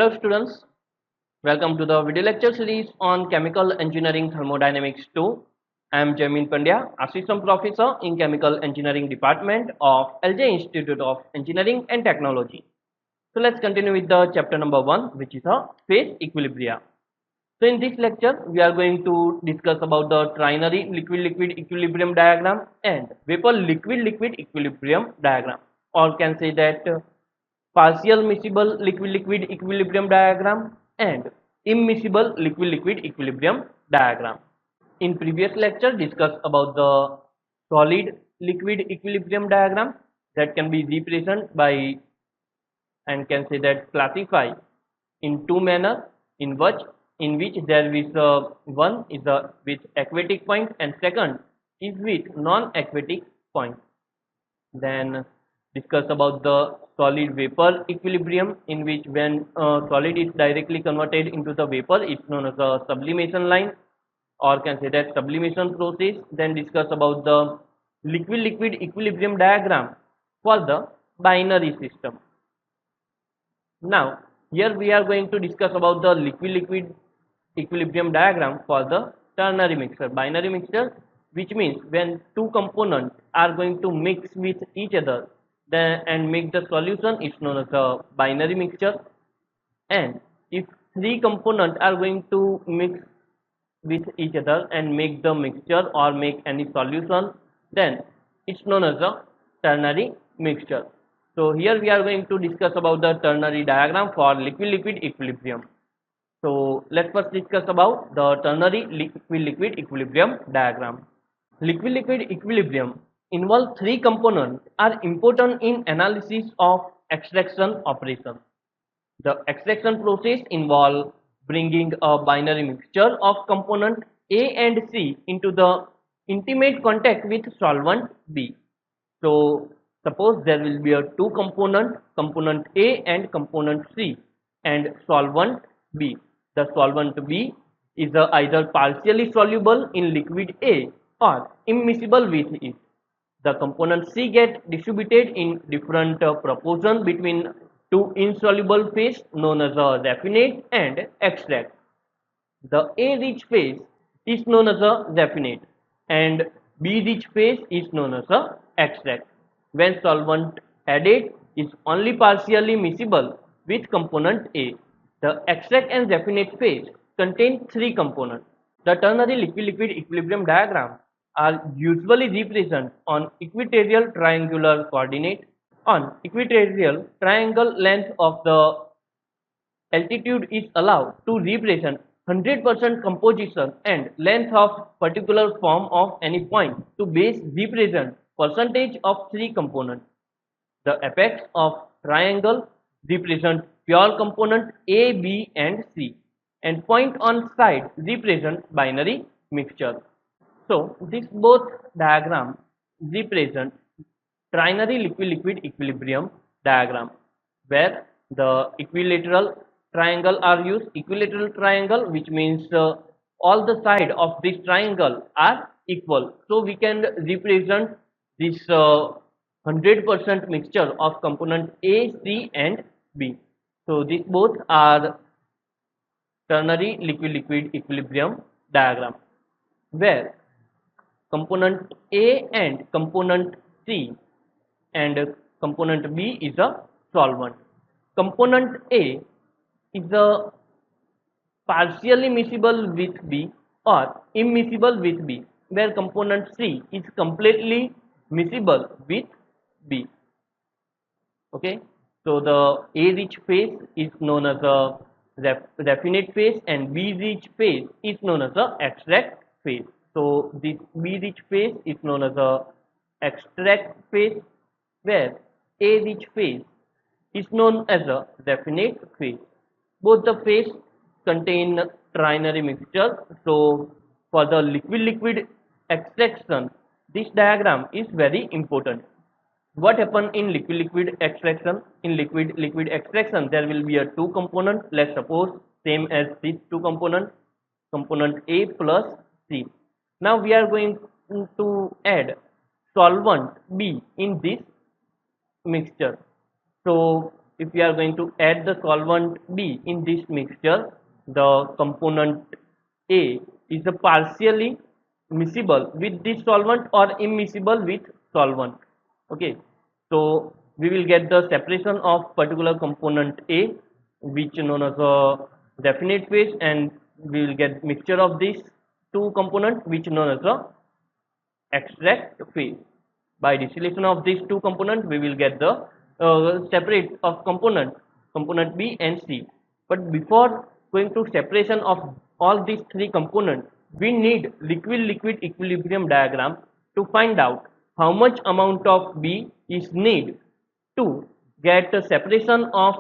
Hello students, welcome to the video lecture series on Chemical Engineering Thermodynamics 2. I am Jamin Pandya, Assistant Professor in Chemical Engineering Department of LJ Institute of Engineering and Technology. So let's continue with the chapter number 1, which is a phase equilibria. So in this lecture, we are going to discuss about the trinary liquid-liquid equilibrium diagram and vapor liquid-liquid equilibrium diagram, or can say that partial miscible liquid-liquid equilibrium diagram and immiscible liquid-liquid equilibrium diagram. In previous lecture, discussed about the solid liquid equilibrium diagram that can be represented by and can say that classify in two manner in which there is one is with aquatic point and second is with non-aquatic point. Then discuss about the solid vapor equilibrium, in which when solid is directly converted into the vapor, it's known as a sublimation line, or can say that sublimation process. Then discuss about the liquid liquid equilibrium diagram for the binary system. Now here we are going to discuss about the liquid liquid equilibrium diagram for the ternary mixture. Binary mixture, which means when two components are going to mix with each other then and make the solution, is known as a binary mixture. And if three components are going to mix with each other and make the mixture or make any solution, then it's known as a ternary mixture. So here we are going to discuss about the ternary diagram for liquid liquid equilibrium. So let's first discuss about the ternary liquid liquid equilibrium diagram. Liquid liquid equilibrium involve three components are important in analysis of extraction operation. The extraction process involves bringing a binary mixture of component A and C into the intimate contact with solvent B. So suppose there will be a two component A and component C, and solvent B. The solvent B is either partially soluble in liquid A or immiscible with it. The component C get distributed in different proportion between two insoluble phase known as a raffinate and extract. The A-rich phase is known as a raffinate and B-rich phase is known as a extract. When solvent added is only partially miscible with component A, the extract and raffinate phase contain three components. The ternary liquid-liquid equilibrium diagram are usually represented on equatorial triangular coordinate. On equatorial triangle, length of the altitude is allowed to represent 100% composition and length of particular form of any point to base represent percentage of three components. The apex of triangle represent pure component A, B and C, and point on side represent binary mixture. So these both diagrams represent trinary liquid liquid equilibrium diagram, where the equilateral triangle are used. Equilateral triangle, which means all the side of this triangle are equal, so we can represent this 100% mixture of component A, C and B. So these both are ternary liquid liquid equilibrium diagram, where component A and component C and component B is a solvent. Component A is a partially miscible with B or immiscible with B, where component C is completely miscible with B. Okay, so the A-rich phase is known as a raffinate phase and B-rich phase is known as a extract phase. So this B-rich phase is known as a extract phase, where A-rich phase is known as a raffinate phase. Both the phase contain trinary mixture. So for the liquid-liquid extraction, this diagram is very important. What happen in liquid-liquid extraction? In liquid-liquid extraction, there will be a two component. Let's suppose same as these two components, component A plus C. Now we are going to add solvent B in this mixture. So if we are going to add the solvent B in this mixture, the component A is a partially miscible with this solvent or immiscible with solvent. Okay, so we will get the separation of particular component A, which known as a definite phase, and we will get mixture of these two components, which known as a extract phase. By distillation of these two components, we will get the separate of component B and C. But before going to separation of all these three components, we need liquid-liquid equilibrium diagram to find out how much amount of B is needed to get the separation of,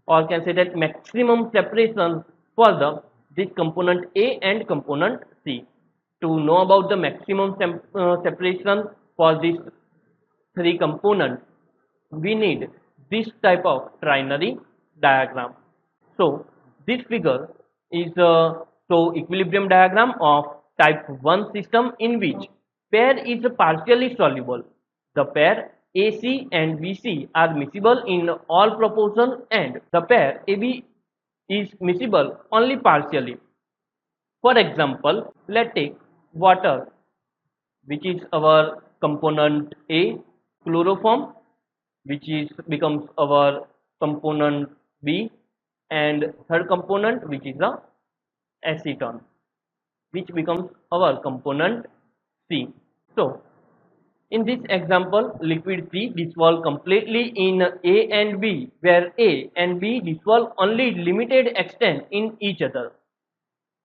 or can say that maximum separation for the this component A and component C. To know about the maximum separation for these three components, we need this type of trinary diagram. So this figure is a equilibrium diagram of type 1 system in which pair is partially soluble. The pair AC and BC are miscible in all proportion, and the pair AB is miscible only partially. For example, let's take water, which is our component A, chloroform, which is becomes our component B, and third component, which is a acetone, which becomes our component C. So in this example, liquid C dissolve completely in A and B, where A and B dissolve only limited extent in each other.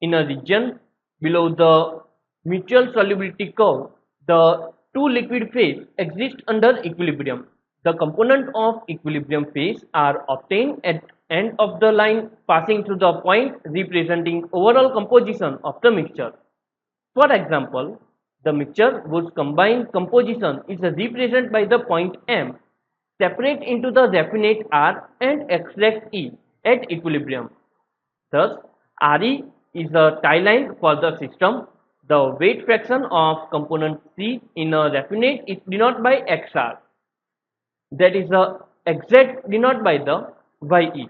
In a region below the mutual solubility curve, the two liquid phase exist under equilibrium. The component of equilibrium phase are obtained at end of the line passing through the point representing overall composition of the mixture. For example, the mixture whose combined composition is represented by the point M separate into the definite R and extract E at equilibrium. Thus, Re is a tie line for the system. The weight fraction of component C in a raffinate is denoted by XR. That is the exact denoted by the YE.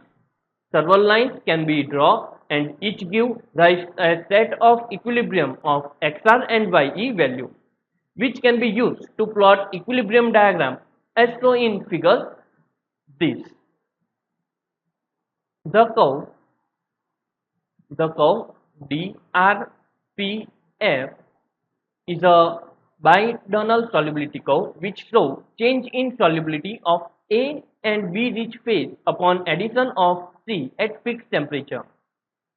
Several lines can be drawn and each give rise a set of equilibrium of XR and YE value, which can be used to plot equilibrium diagram as shown in figure this. The curve DRPF is a bidirectional solubility curve which shows change in solubility of A and B rich phase upon addition of C at fixed temperature.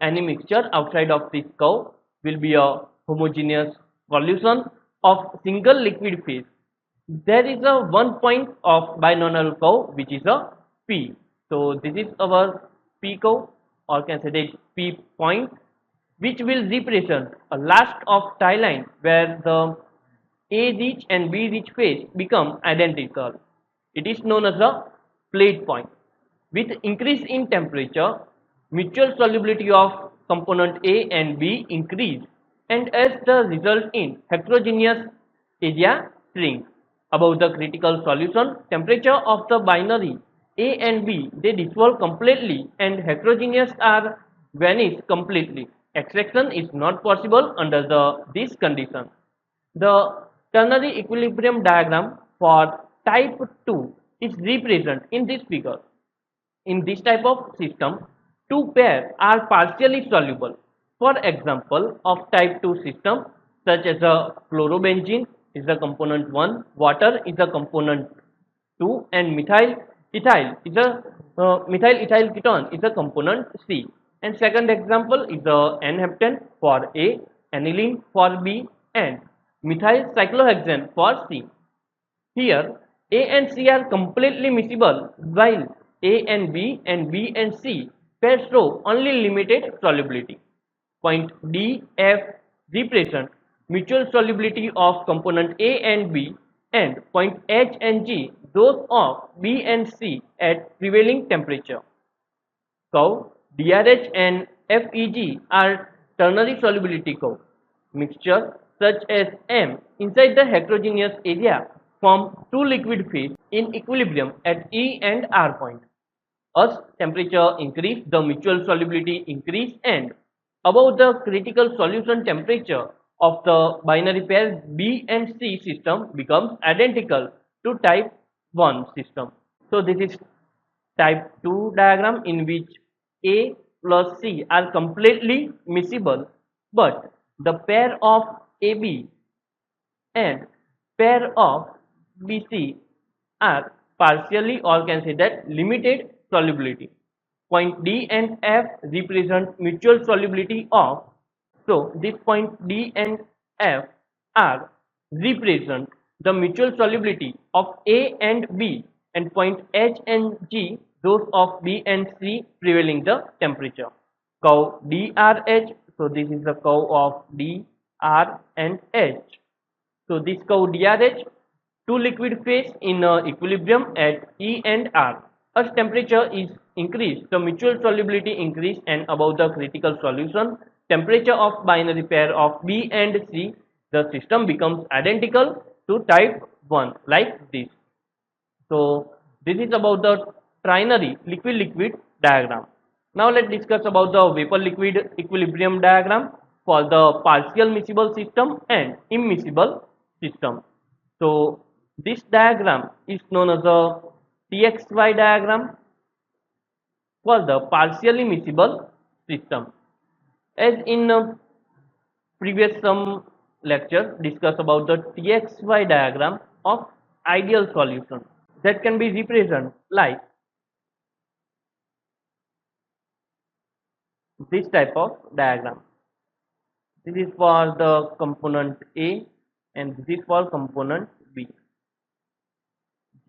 Any mixture outside of this curve will be a homogeneous solution of single liquid phase. There is a one point of binomial curve which is a P. So this is our P curve, or can say that P point, which will represent a last of tie line where the A rich and B rich phase become identical. It is known as a plate point. With increase in temperature, mutual solubility of component A and B increase, and as the result in heterogeneous area shrink. Above the critical solution temperature of the binary A and B, they dissolve completely and heterogeneous are vanish completely. Extraction is not possible under this condition. The ternary equilibrium diagram for type 2 is represented in this figure. In this type of system, two pairs are partially soluble. For example, of type 2 system, such as a chlorobenzene is the component 1, water is the component 2, and methyl ethyl ketone is the component C. And second example is the N-heptane for A, aniline for B, and methyl cyclohexane for C. Here, A and C are completely miscible, while A and B and C pairs show only limited solubility. Point D, F represent mutual solubility of component A and B, and point H and G those of B and C at prevailing temperature. Curve DRH and FEG are ternary solubility curve. Mixture such as M inside the heterogeneous area form two liquid phase in equilibrium at E and R point. As temperature increase, the mutual solubility increase, and above the critical solution temperature of the binary pair B and C system becomes identical to type 1 system. So this is type 2 diagram in which A plus C are completely miscible, but the pair of AB and pair of BC are partially, or can say that, limited solubility. Point D and F represent mutual solubility of, so this point D and F are represent the mutual solubility of A and B, and point H and G those of B and C prevailing the temperature. Curve DRH, so this is the curve of D, R and H. So this curve DRH, two liquid phase in equilibrium at E and R. As temperature is increased, the mutual solubility increase, and above the critical solution temperature of binary pair of B and C, the system becomes identical to type 1 like this. So this is about the trinary liquid-liquid diagram. Now let's discuss about the vapor-liquid equilibrium diagram for the partial miscible system and immiscible system. So this diagram is known as a TXY diagram for the partially miscible system. As in previous some lecture discussed about the TXY diagram of ideal solution, that can be represented like this type of diagram. This is for the component A and this is for component B.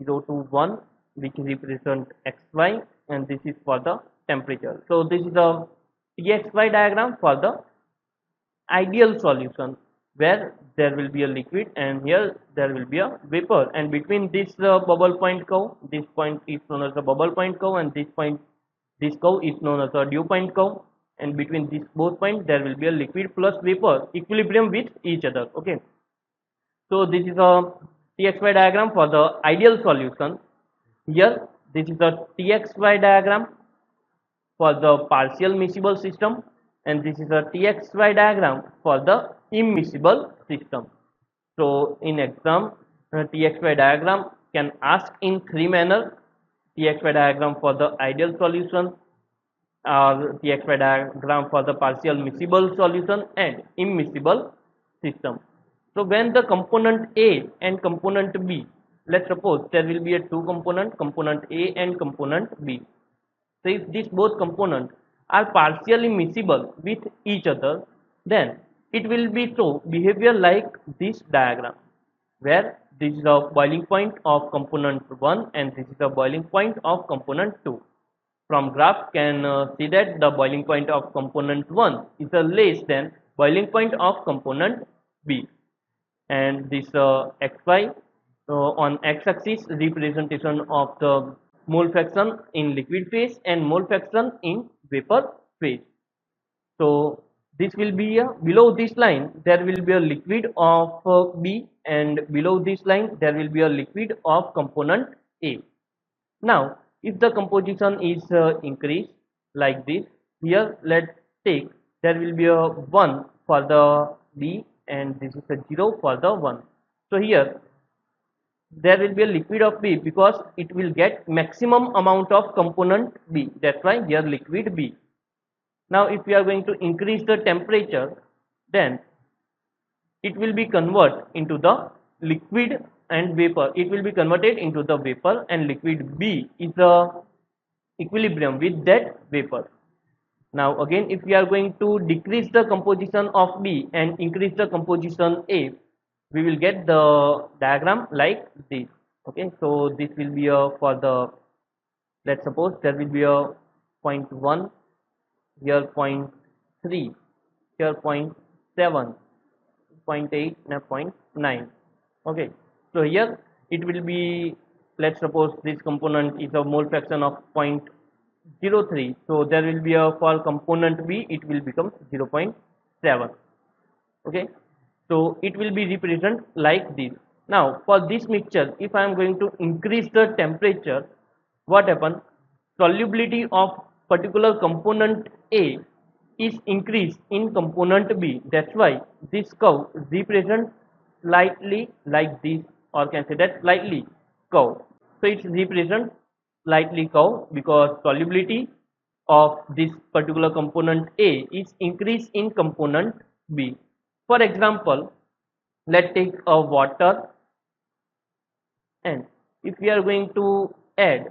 0 to 1, which represent xy, and this is for the temperature. So this is the TXY diagram for the ideal solution, where there will be a liquid and here there will be a vapor, and between this bubble point curve, this point is known as the bubble point curve, and this curve is known as the dew point curve, and between these both points there will be a liquid plus vapor equilibrium with each other. Okay, so this is a TXY diagram for the ideal solution. Here this is a TXY diagram for the partial miscible system, and this is a TXY diagram for the immiscible system. So in exam, TXY diagram can ask in three manner: TXY diagram for the ideal solution, or TXY diagram for the partial miscible solution, and immiscible system. So when the component A and component B, let's suppose there will be a two component A and component B. So if these both components are partially miscible with each other, then it will be so behavior like this diagram, where this is the boiling point of component 1 and this is the boiling point of component 2. From graph can see that the boiling point of component 1 is less than boiling point of component B, and this xy on x-axis representation of the mole fraction in liquid phase and mole fraction in vapor phase. So this will be below this line there will be a liquid of B, and below this line there will be a liquid of component A. Now if the composition is increased like this, here let's take there will be a 1 for the B and this is a 0 for the 1. So here there will be a liquid of B because it will get maximum amount of component B, that's why here liquid B. Now if we are going to increase the temperature, then it will be converted into the liquid and vapor, it will be converted into the vapor, and liquid B is the equilibrium with that vapor. Now again if we are going to decrease the composition of B and increase the composition A, we will get the diagram like this. Okay, so this will be a for the, let's suppose there will be a point 1, here point 3, here point 7, point 8 and point 9. Okay, so here it will be, let's suppose this component is a mole fraction of 0.03, so there will be a for component B it will become 0.7. okay, so it will be represented like this. Now for this mixture, if I am going to increase the temperature, what happen? solubility of particular component A is increased in component B. That's why this curve represents slightly like this, or can say that slightly curve. So it represents slightly curve because solubility of this particular component A is increased in component B. For example, let's take a water, and if we are going to add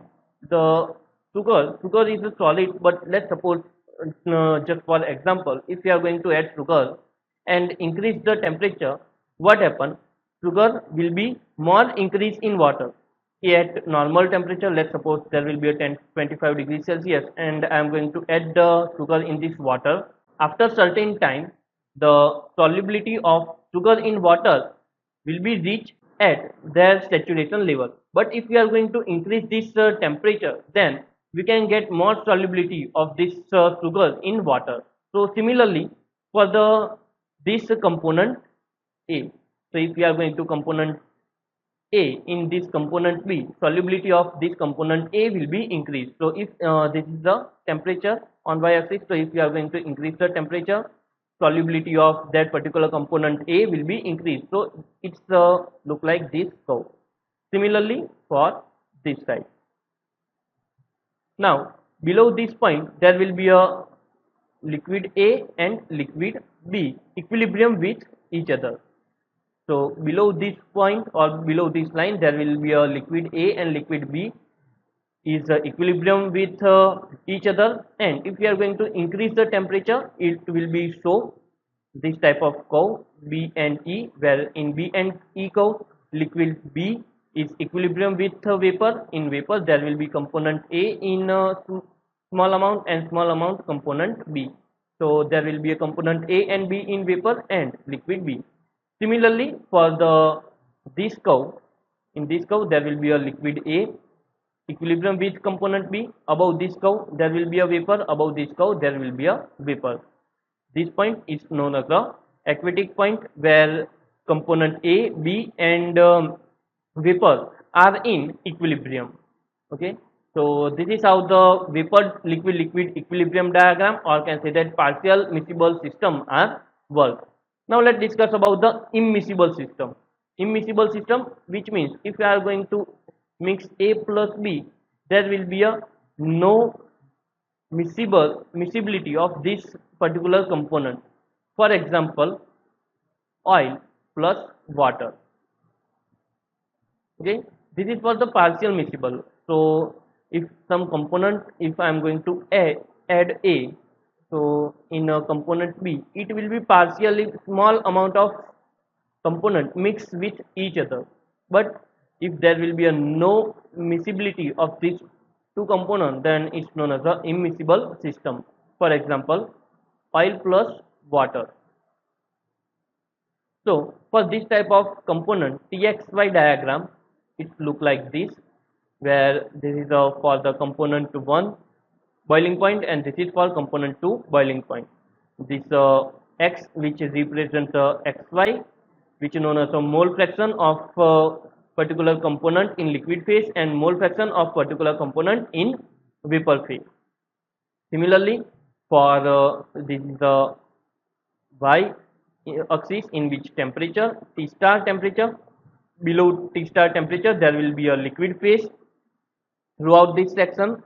the sugar is a solid, but let's suppose, just for example, if we are going to add sugar and increase the temperature, what happen? Sugar will be more increase in water. At normal temperature, let's suppose there will be a 10-25 degrees Celsius, and I am going to add the sugar in this water. After certain time, the solubility of sugar in water will be reached at their saturation level. But if we are going to increase this temperature, then we can get more solubility of this sugar in water. So similarly, for the this component A, so if we are going to component A in this component B, solubility of this component A will be increased. So if this is the temperature on y-axis, so if we are going to increase the temperature, solubility of that particular component A will be increased. So it's look like this curve. Similarly for this side. Now below this point there will be a liquid A and liquid B equilibrium with each other. So below this point or below this line there will be a liquid A and liquid B is equilibrium with each other, and if we are going to increase the temperature, it will be show this type of curve B and E, where in B and E curve liquid B is equilibrium with vapor. In vapor there will be component A in small amount and small amount component B. So there will be a component A and B in vapor and liquid B. Similarly for the this curve, in this curve there will be a liquid A equilibrium with component B. Above this curve there will be a vapor, above this curve there will be a vapor. This point is known as the aquatic point, where component A, B and vapor are in equilibrium. Okay, so this is how the vapor liquid liquid equilibrium diagram, or can say that partial miscible system are work. Now let's discuss about the immiscible system. Immiscible system, which means if we are going to mix A plus B, there will be a no miscibility of this particular component. For example, oil plus water. Okay, this is for the partial miscible. So if some component, if I am going to add A, so in a component B, it will be partially small amount of component mixed with each other. But if there will be a no miscibility of these two components, then it's known as the immiscible system. For example, oil plus water. So for this type of component, TXY diagram, it look like this, where this is for the component 1 boiling point, and this is for component 2 boiling point. This X, which represents XY, which is known as a mole fraction of particular component in liquid phase and mole fraction of particular component in vapor phase. Similarly, for this is the y axis, in which temperature T star temperature, below T star temperature there will be a liquid phase throughout this section.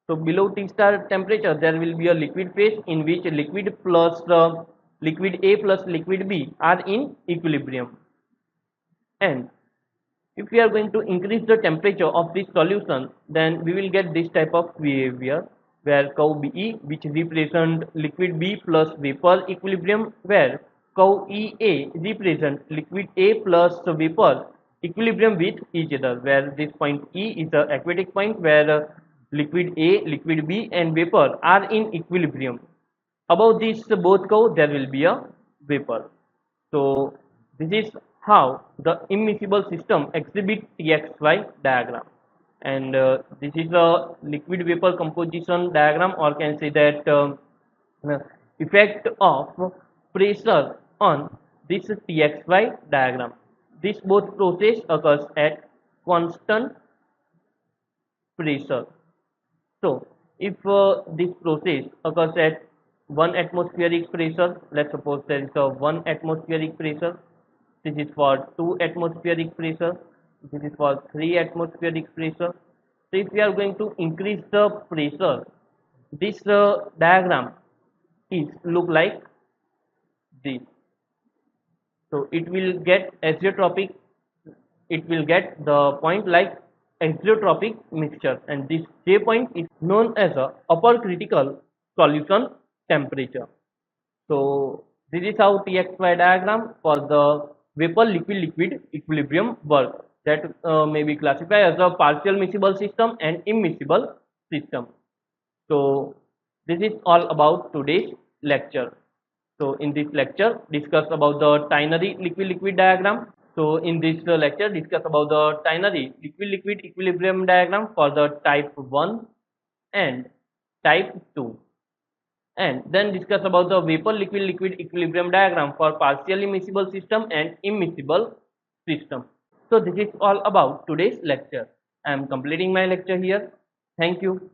So below T star temperature there will be a liquid phase in which liquid plus liquid A plus liquid B are in equilibrium. And if we are going to increase the temperature of this solution, then we will get this type of behavior, where curve BE, which represent liquid B plus vapor equilibrium, where curve EA represent liquid A plus vapor equilibrium with each other, where this point E is the aquatic point, where liquid A, liquid B and vapor are in equilibrium. Above this both curve there will be a vapor. So this is how the immiscible system exhibit TXY diagram, and this is a liquid vapor composition diagram, or can say that effect of pressure on this TXY diagram. This both process occurs at constant pressure. So if this process occurs at 1 atmospheric pressure, let's suppose there is a 1 atmospheric pressure, this is for 2 atmospheric pressure, this is for 3 atmospheric pressure. So if we are going to increase the pressure, this diagram is look like this. So it will get azeotropic, it will get the point like azeotropic mixture, and this J point is known as a upper critical solution temperature. So this is how TXY diagram for the vapor liquid liquid equilibrium works, that may be classified as a partial miscible system and immiscible system. So this is all about today's lecture. So in this lecture discuss about the ternary liquid liquid diagram. So in this lecture discuss about the ternary liquid liquid equilibrium diagram for the type 1 and type 2, and then discuss about the vapor liquid liquid equilibrium diagram for partially miscible system and immiscible system. So this is all about today's lecture. I am completing my lecture here. Thank you.